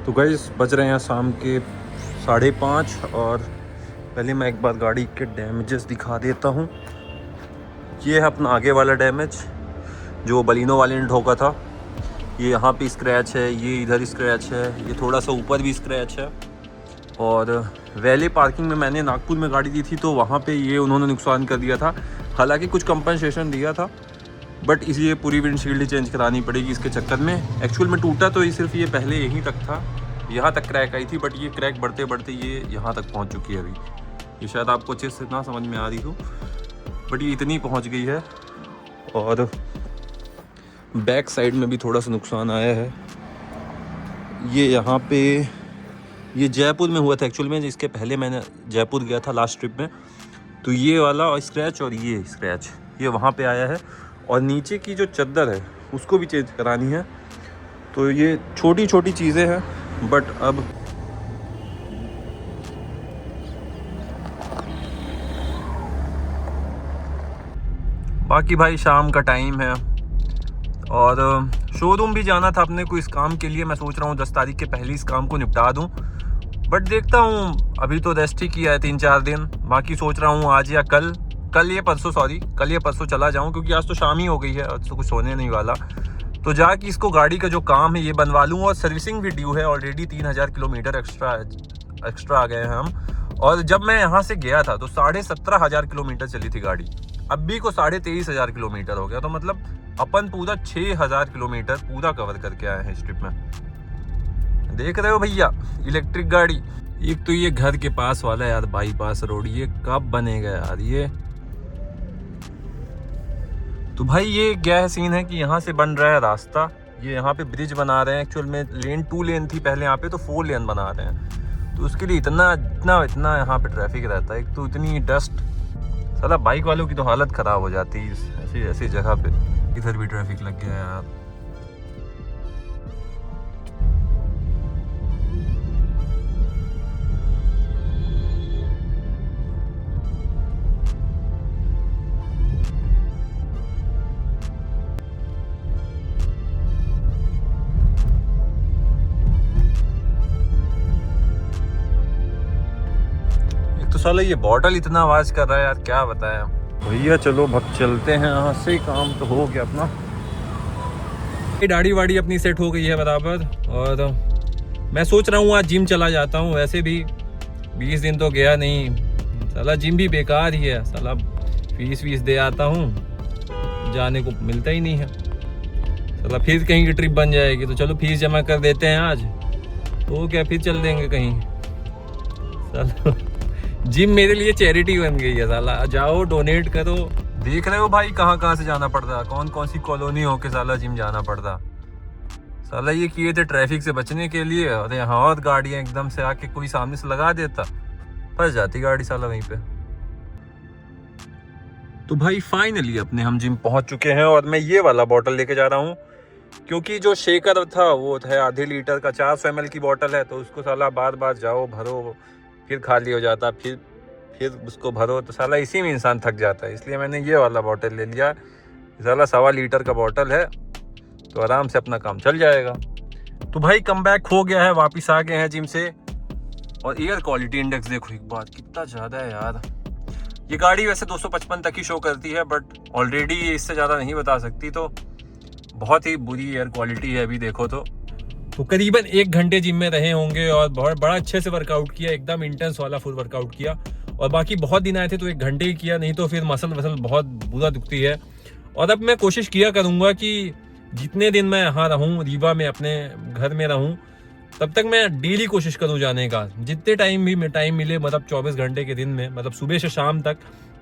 तो गाइस बज रहे हैं शाम के 5:30 और पहले मैं एक बार गाड़ी के डैमेजेस दिखा देता हूँ। ये है अपना आगे वाला डैमेज जो बलिनो वाले ने ठोका था। ये यहाँ पे स्क्रैच है, ये इधर स्क्रैच है, ये थोड़ा सा ऊपर भी स्क्रैच है। और वैले पार्किंग में मैंने नागपुर में गाड़ी दी थी तो वहाँ पे ये उन्होंने नुकसान कर दिया था। हालांकि कुछ कंपनसेशन दिया था बट इसलिए पूरी विंडशील्ड ही चेंज करानी पड़ेगी इसके चक्कर में। एक्चुअल में टूटा तो ये सिर्फ ये पहले यहीं तक था, यहाँ तक क्रैक आई थी, बट ये क्रैक बढ़ते बढ़ते ये यहाँ तक पहुँच चुकी है अभी। ये शायद आपको अच्छे से ना समझ में आ रही हो बट ये इतनी पहुँच गई है। और बैक साइड में भी थोड़ा सा नुकसान आया है। ये यहाँ पे ये जयपुर में हुआ था एक्चुअल में, जिसके पहले मैंने जयपुर गया था लास्ट ट्रिप में, तो ये वाला स्क्रैच और ये स्क्रैच ये वहाँ पे आया है। और नीचे की जो चद्दर है उसको भी चेंज करानी है। तो ये छोटी छोटी चीज़ें हैं बट अब बाकी भाई शाम का टाइम है और शोरूम भी जाना था अपने को इस काम के लिए। मैं सोच रहा हूँ 10 तारीख के पहले इस काम को निपटा दूँ, बट देखता हूँ अभी तो रेस्ट ही किया है 3-4 दिन। बाकी सोच रहा हूँ आज या कल या परसों चला जाऊँ, क्योंकि आज तो शाम ही हो गई है, आज तो कुछ होने नहीं वाला। तो जाके इसको गाड़ी का जो काम है ये बनवा लूँ। और सर्विसिंग भी ड्यू है ऑलरेडी, 3000 किलोमीटर एक्स्ट्रा आ गए हैं हम। और जब मैं यहाँ से गया था तो 17,500 किलोमीटर चली थी गाड़ी, अभी को 23,500 किलोमीटर हो गया। तो मतलब अपन पूरा 6,000 किलोमीटर पूरा कवर करके आए हैं इस ट्रिप में। देख रहे हो भैया इलेक्ट्रिक गाड़ी। एक तो ये घर के पास वाला यार बाईपास रोड, ये कब बनेगा यार ये। तो भाई ये क्या है सीन है कि यहाँ से बन रहा है रास्ता, ये यहाँ पे ब्रिज बना रहे हैं। एक्चुअल में लेन 2 लेन थी पहले, यहाँ पे तो 4 लेन बना रहे हैं। तो उसके लिए इतना यहाँ पे ट्रैफिक रहता है। एक तो इतनी डस्ट, साला बाइक वालों की तो हालत ख़राब हो जाती है ऐसी जगह पे। इधर भी ट्रैफिक लग गया यार। तो साला ये बॉटल इतना आवाज कर रहा है यार, क्या बताया भैया। चलो भग चलते हैं यहाँ से, काम तो हो गया अपना। दाढ़ी वाड़ी अपनी सेट हो गई है बराबर। और मैं सोच रहा हूँ आज जिम चला जाता हूँ। वैसे भी 20 दिन तो गया नहीं, साला जिम भी बेकार ही है। साला फीस दे आता हूँ, जाने को मिलता ही नहीं है। साला फिर कहीं की ट्रिप बन जाएगी। तो चलो फीस जमा कर देते हैं आज, तो क्या फिर चल देंगे कहीं। साला जिम मेरे लिए चैरिटी बन गई है साला। जाओ डोनेट करो। देख रहे हो भाई कहाँ से जाना पड़ता है, कौन सी कॉलोनी होके साला जिम जाना पड़ता। साला ये किए थे ट्रैफिक से बचने के लिए, और यहाँ और गाड़ियाँ एकदम से आके कोई सामने से लगा देता, फंस जाती गाड़ी साला वहीं पे। तो भाई फाइनली अपने हम जिम पहुंच चुके हैं और मैं ये वाला बॉटल लेके जा रहा हूँ, क्योंकि जो शेकर था वो है आधे लीटर का, 400 ml की बॉटल है। तो उसको साला बार जाओ भरो, फिर खाली हो जाता, फिर उसको भरो, तो साला इसी में इंसान थक जाता है। इसलिए मैंने ये वाला बॉटल ले लिया। साला 1.25 लीटर का बॉटल है तो आराम से अपना काम चल जाएगा। तो भाई कम बैक हो गया है, वापस आ गए हैं जिम से। और एयर क्वालिटी इंडेक्स देखो एक बात, कितना ज़्यादा है यार। ये गाड़ी वैसे 255 तक ही शो करती है, बट ऑलरेडी इससे ज़्यादा नहीं बता सकती। तो बहुत ही बुरी एयर क्वालिटी है अभी देखो तो करीबन 1 घंटे जिम में रहे होंगे और बहुत बड़ा अच्छे से वर्कआउट किया, एकदम इंटेंस वाला फुल वर्कआउट किया। और बाकी बहुत दिन आए थे तो 1 घंटे ही किया, नहीं तो फिर मसल बहुत बुरा दुखती है। और अब मैं कोशिश किया करूँगा कि जितने दिन मैं यहाँ रहूँ, रीवा में अपने घर में रहूँ, तब तक मैं डेली कोशिश करूँ जाने का। जितने टाइम मिले, मतलब 24 घंटे के दिन में, मतलब सुबह से शाम तक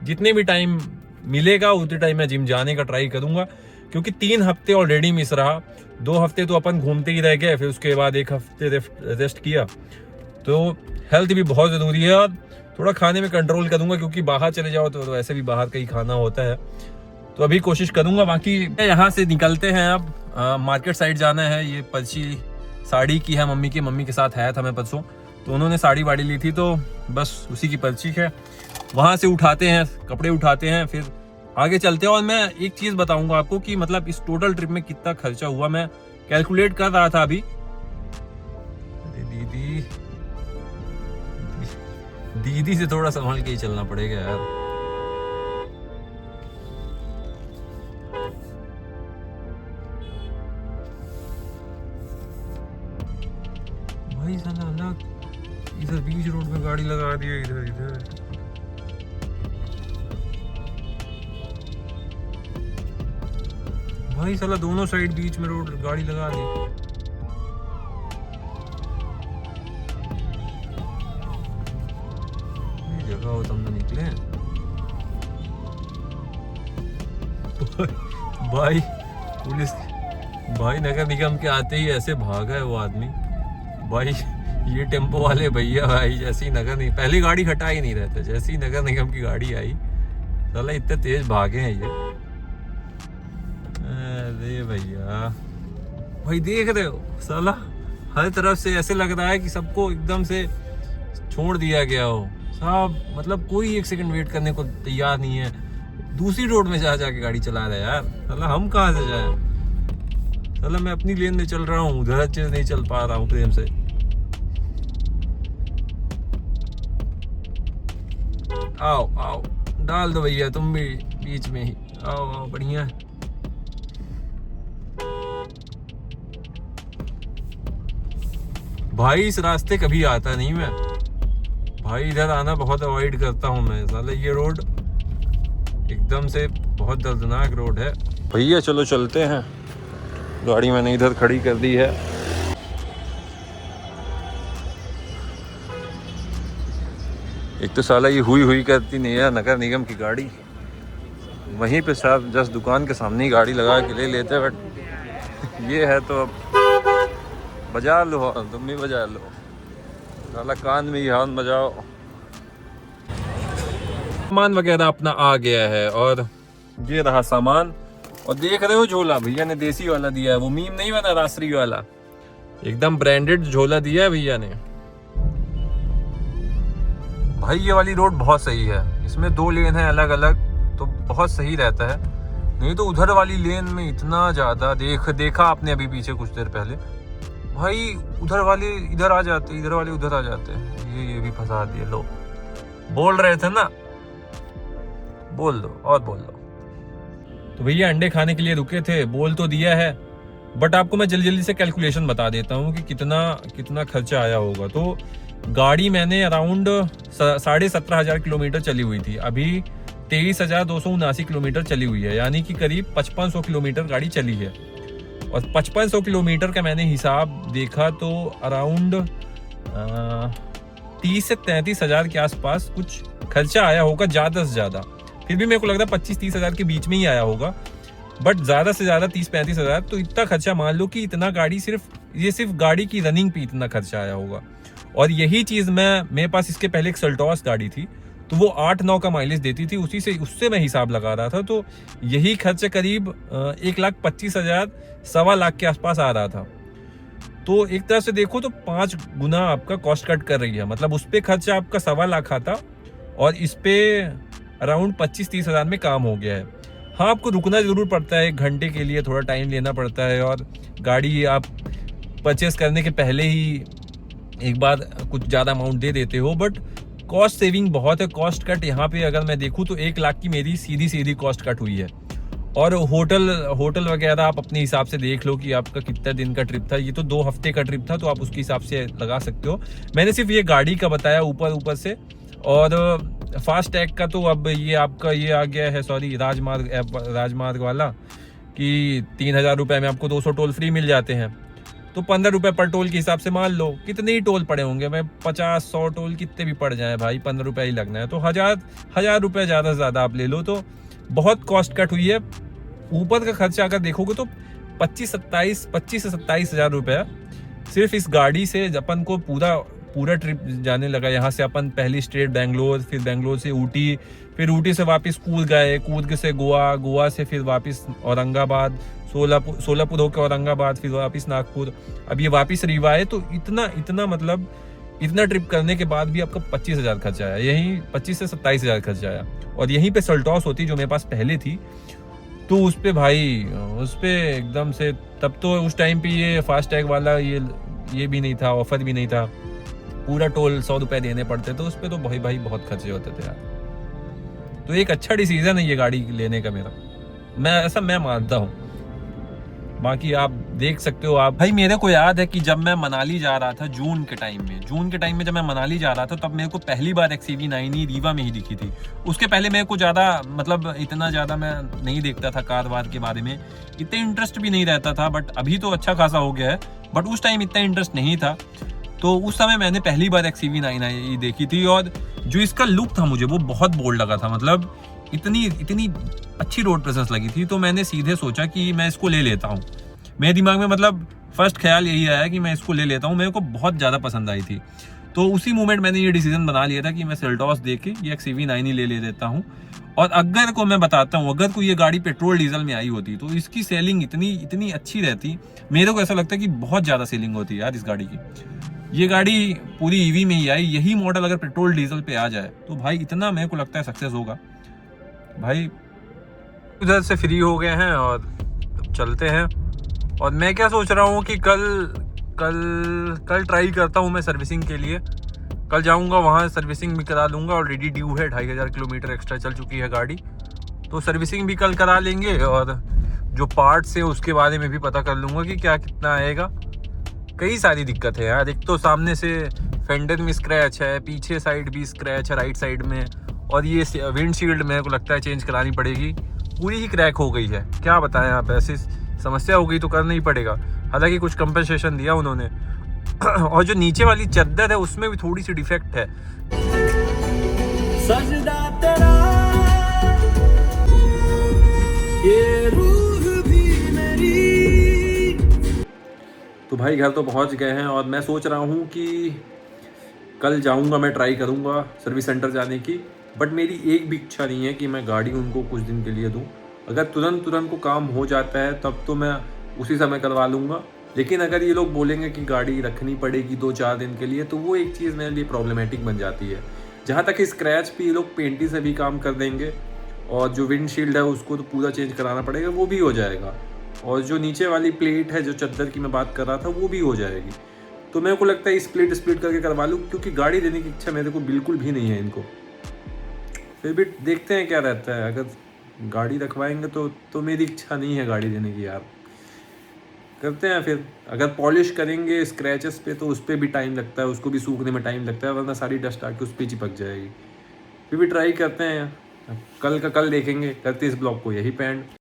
जितने भी टाइम मिलेगा उतने टाइम मैं जिम जाने का ट्राई करूँगा। क्योंकि 3 हफ्ते ऑलरेडी मिस रहा, 2 हफ्ते तो अपन घूमते ही रह गए, फिर उसके बाद 1 हफ्ते रेस्ट किया। तो हेल्थ भी बहुत ज़रूरी है और थोड़ा खाने में कंट्रोल करूँगा, क्योंकि बाहर चले जाओ तो वैसे भी बाहर का ही खाना होता है। तो अभी कोशिश करूँगा। बाकी यहाँ से निकलते हैं अब, मार्केट साइड जाना है। ये पर्ची साड़ी की है, मम्मी के साथ आया था मैं परसों, तो उन्होंने साड़ी वाड़ी ली थी, तो बस उसी की पर्ची है। वहाँ से उठाते हैं, कपड़े उठाते हैं, फिर आगे चलते हैं। और मैं एक चीज़ बताऊंगा आपको कि मतलब इस टोटल ट्रिप में कितना खर्चा हुआ। मैं कैलकुलेट कर रहा था अभी, दीदी दीदी से थोड़ा संभाल के ही चलना पड़ेगा यार। भाई साला अलग इधर बीच रोड पे गाड़ी लगा दी है, इधर इधर। भाई साला दोनों साइड बीच में रोड गाड़ी लगा दी। जगह हो तब तो निकले। भाई पुलिस, भाई नगर निगम के आते ही ऐसे भागा है वो आदमी। भाई ये टेम्पो वाले भैया भाई जैसे ही नगर नहीं, पहली गाड़ी हटा ही नहीं रहते, जैसे ही नगर निगम की गाड़ी आई साला इतने तेज भागे हैं ये। अरे भैया भाई देख रहे हो साला हर तरफ से ऐसे लग रहा है कि सबको एकदम से छोड़ दिया गया हो साहब। मतलब कोई एक सेकंड वेट करने को तैयार नहीं है, दूसरी रोड में जाके गाड़ी चला रहा है यार। साला हम कहाँ से जाए? साला मैं अपनी लेन में चल रहा हूँ, उधर अच्छे से नहीं चल पा रहा हूँ प्रेम से। आओ आओ डाल दो भैया तुम भी बीच में ही, आओ आओ बढ़िया। भाई इस रास्ते कभी आता नहीं मैं, भाई इधर आना बहुत अवॉइड करता हूँ मैं। साला ये रोड एकदम से बहुत दर्दनाक रोड है। भैया चलो चलते हैं, गाड़ी मैंने इधर खड़ी कर दी है। एक तो साला ये हुई करती नहीं है नगर निगम की गाड़ी, वहीं पे साहब जस्ट दुकान के सामने ही गाड़ी लगा के ले लेते हैं। बट ये है तो अब बजा लो, तुम भी बजा लो, साला कान में ही हाथ बजाओ। सामान वगैरह अपना आ गया है और ये रहा सामान। और देख रहे हो झोला भैया ने देसी वाला दिया है, वो मीम नहीं बना रासरी वाला, एकदम ब्रांडेड झोला दिया है भैया ने। भाई ये वाली रोड बहुत सही है, इसमें 2 लेन है अलग अलग, तो बहुत सही रहता है। नहीं तो उधर वाली लेन में इतना ज्यादा देखा आपने अभी पीछे कुछ देर पहले, भाई उधर वाले इधर आ जाते, इधर वाले उधर आ जाते। ये भी फंसा दिए। लो बोल रहे थे ना, बोल दो और बोल दो। तो भैया अंडे खाने के लिए रुके थे, बोल तो दिया है, बट आपको मैं जल्दी से कैलकुलेशन बता देता हूँ कि कितना खर्चा आया होगा। तो गाड़ी मैंने अराउंड 17,500 किलोमीटर चली हुई थी, अभी 23,279 किलोमीटर चली हुई है, यानी कि करीब 5500 किलोमीटर गाड़ी चली है। और 5500 किलोमीटर का मैंने हिसाब देखा तो अराउंड 30 से 33 हजार के आसपास कुछ खर्चा आया होगा, ज़्यादा से ज़्यादा। फिर भी मेरे को लगता है 25-30 हजार के बीच में ही आया होगा, बट ज़्यादा से ज़्यादा 30-35 हजार। तो इतना खर्चा मान लो कि इतना गाड़ी सिर्फ गाड़ी की रनिंग पे इतना खर्चा आया होगा। और यही चीज़ मेरे पास इसके पहले एक सल्टॉस गाड़ी थी, तो वो 8-9 का माइलेज देती थी, उससे मैं हिसाब लगा रहा था। तो यही खर्च करीब 1,25,000 सवा लाख के आसपास आ रहा था। तो एक तरह से देखो तो 5 गुना आपका कॉस्ट कट कर रही है। मतलब उस पर खर्चा आपका 1.25 लाख आता और इस पे अराउंड 25-30 हजार में काम हो गया है। हाँ, आपको रुकना जरूर पड़ता है, 1 घंटे के लिए थोड़ा टाइम लेना पड़ता है, और गाड़ी आप परचेस करने के पहले ही एक बार कुछ ज़्यादा अमाउंट दे देते हो, बट कॉस्ट सेविंग बहुत है। कॉस्ट कट यहाँ पे अगर मैं देखूँ तो 1 लाख की मेरी सीधी कॉस्ट कट हुई है। और होटल वगैरह आप अपने हिसाब से देख लो कि आपका कितना दिन का ट्रिप था। ये तो 2 हफ्ते का ट्रिप था, तो आप उसके हिसाब से लगा सकते हो। मैंने सिर्फ ये गाड़ी का बताया ऊपर से, और फास्ट टैग का तो अब ये आपका ये आ गया है, सॉरी राजमार्ग वाला, कि 3,000 रुपये में आपको 200 टोल फ्री मिल जाते हैं। तो 15 रुपये पर टोल के हिसाब से मान लो कितने ही टोल पड़े होंगे, मैं 50-100 टोल कितने भी पड़ जाए भाई, 15 रुपये ही लगना है। तो 1,000 रुपये ज़्यादा से ज़्यादा आप ले लो, तो बहुत कॉस्ट कट हुई है। ऊपर का खर्चा अगर देखोगे तो 25 से 27 हजार रुपया सिर्फ इस गाड़ी से अपन को पूरा ट्रिप जाने लगा। यहाँ से अपन पहली स्ट्रेट बेंगलोर, फिर बेंगलोर से ऊटी, फिर ऊटी से वापस कूद गए, कूद से गोवा से फिर वापस औरंगाबाद, सोलापुर होकर औरंगाबाद, फिर वापस नागपुर, अब ये वापस रीवा है। तो इतना मतलब इतना ट्रिप करने के बाद भी आपका 25 हजार खर्चा आया, यहीं 25 से 27 हजार खर्चा आया। और यहीं पे सल्टॉस होती जो मेरे पास पहले थी, तो उस पे एकदम से, तब तो उस टाइम पे ये फास्ट टैग वाला ये भी नहीं था, ऑफर भी नहीं था, पूरा टोल 100 रुपये देने पड़ते थे उस पर, तो भाई बहुत खर्चे होते थे यार। तो एक अच्छा डिसीजन है ये गाड़ी लेने का मेरा, मैं मानता हूँ। बाकी आप देख सकते हो। आप भाई मेरे को याद है कि जब मैं मनाली जा रहा था जून के टाइम में जब मैं मनाली जा रहा था, तब मेरे को पहली बार XCV9 रीवा में ही दिखी थी। उसके पहले मेरे को ज़्यादा मतलब इतना ज़्यादा मैं नहीं देखता था कार वार के बारे में, इतना इंटरेस्ट भी नहीं रहता था। बट अभी तो अच्छा खासा हो गया है, बट उस टाइम इतना इंटरेस्ट नहीं था। तो उस समय मैंने पहली बार XCV9 देखी थी, और जो इसका लुक था मुझे वो बहुत बोल्ड लगा था। मतलब इतनी अच्छी रोड प्रेजेंस लगी थी, तो मैंने सीधे सोचा कि मैं इसको ले लेता हूँ। मेरे दिमाग में मतलब फर्स्ट ख्याल यही आया कि मैं इसको ले लेता हूँ। मेरे को बहुत ज़्यादा पसंद आई थी, तो उसी मोमेंट मैंने ये डिसीजन बना लिया था कि मैं सेल्टॉस देख के ये XCV9 ही ले देता हूँ। और अगर को मैं बताता हूँ, अगर कोई ये गाड़ी पेट्रोल डीजल में आई होती तो इसकी सेलिंग इतनी अच्छी रहती। मेरे को ऐसा लगता है कि बहुत ज़्यादा सेलिंग होती है यार इस गाड़ी की। ये गाड़ी पूरी ईवी में ही आई, यही मॉडल अगर पेट्रोल डीजल पे आ जाए तो भाई इतना मेरे को लगता है सक्सेस होगा। भाई उधर से फ्री हो गए हैं और चलते हैं। और मैं क्या सोच रहा हूँ कि कल ट्राई करता हूँ मैं सर्विसिंग के लिए। कल जाऊँगा वहाँ सर्विसिंग भी करा लूँगा। ऑलरेडी ड्यू है, 2500 किलोमीटर एक्स्ट्रा चल चुकी है गाड़ी, तो सर्विसिंग भी कल करा लेंगे। और जो पार्ट्स है उसके बारे में भी पता कर लूँगा कि क्या कितना आएगा। कई सारी दिक्कत है यार, एक तो सामने से फेंडर में स्क्रैच है, पीछे साइड भी स्क्रैच है राइट साइड में, और ये विंडशील्ड मेरे को लगता है चेंज करानी पड़ेगी, पूरी ही क्रैक हो गई है। क्या बताएं आप, ऐसी समस्या हो गई तो करना ही पड़ेगा। हालांकि कुछ कंपनसेशन दिया उन्होंने। और जो नीचे वाली चद्दर है उसमें भी थोड़ी सी डिफेक्ट है। सजदा तेरा ये रूह भी मेरी। तो भाई घर तो पहुंच गए हैं, और मैं सोच रहा हूँ कि कल जाऊँगा, मैं ट्राई करूँगा सर्विस सेंटर जाने की। बट मेरी एक भी इच्छा नहीं है कि मैं गाड़ी उनको कुछ दिन के लिए दूँ। अगर तुरंत को काम हो जाता है तब तो मैं उसी समय करवा लूँगा। लेकिन अगर ये लोग बोलेंगे कि गाड़ी रखनी पड़ेगी 2-4 दिन के लिए, तो वो एक चीज़ मेरे लिए प्रॉब्लमेटिक बन जाती है। जहाँ तक स्क्रैच पे ये लोग पेंटी से भी काम कर देंगे, और जो विंडशील्ड है उसको तो पूरा चेंज कराना पड़ेगा, वो भी हो जाएगा। और जो नीचे वाली प्लेट है, जो चद्दर की मैं बात कर रहा था, वो भी हो जाएगी। तो मेरे को लगता है स्प्लिट करके करवा लूँ, क्योंकि गाड़ी देने की इच्छा मेरे को बिल्कुल भी नहीं है इनको। फिर भी देखते हैं क्या रहता है। अगर गाड़ी रखवाएंगे तो मेरी इच्छा नहीं है गाड़ी देने की यार। करते हैं फिर। अगर पॉलिश करेंगे स्क्रैचेस पे तो उस पर भी टाइम लगता है, उसको भी सूखने में टाइम लगता है, वरना सारी डस्ट आके उस पर चिपक जाएगी। फिर भी ट्राई करते हैं। कल का कल देखेंगे, करते इस ब्लॉग को यही पे एंड।